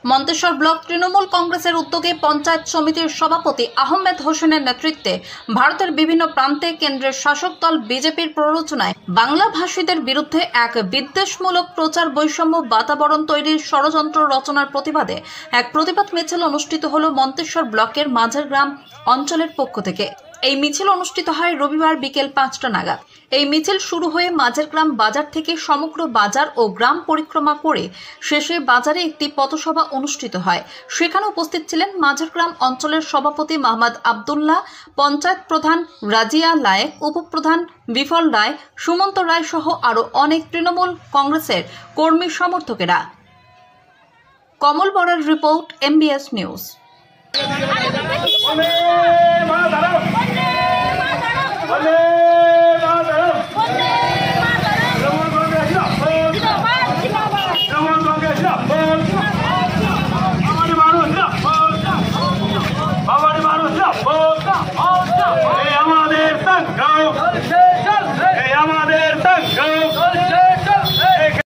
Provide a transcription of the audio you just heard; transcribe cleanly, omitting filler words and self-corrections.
Manteswar block Trinamool কংগ্রেসের উদ্যোগে পঞ্চায়েত সমিতির সভাপতি আহমেদ হোসেনের নেতৃত্বে ভারতের বিভিন্ন প্রান্তে কেন্দ্রের শাসক দল বিজেপির প্ররোচনায় বাংলা ভাষীদের বিরুদ্ধে এক বিদ্বেষমূলক প্রচার বৈষম্য বাতাবরণ তৈরির ষড়যন্ত্র রচনার প্রতিবাদে এক প্রতিবাদ মিছিল অনুষ্ঠিত হল মন্তেশ্বর ব্লকের মাঝেরগ্রাম অঞ্চলের পক্ষ থেকে। এই মিছিল অনুষ্ঠিত হয় রবিবার বিকেল 5টা নাগাদ। এই মিছিল শুরু হয়ে মাঝেরগ্রাম বাজার থেকে সমগ্র বাজার ও গ্রাম পরিক্রমা করে শেষে বাজারে একটি পথসভা অনুষ্ঠিত হয়। সেখানে উপস্থিত ছিলেন মাঝেরগ্রাম অঞ্চলের সভাপতি মোহাম্মদ আব্দুল্লাহ, পঞ্চায়েত প্রধান রাজিয়া লায়েক, উপপ্রধান বিফল রায়, সুমন্ত রায় সহ আরও অনেক তৃণমূল কংগ্রেসের কর্মী সমর্থকেরা। কমল বরার রিপোর্ট, MBS নিউজ। Baba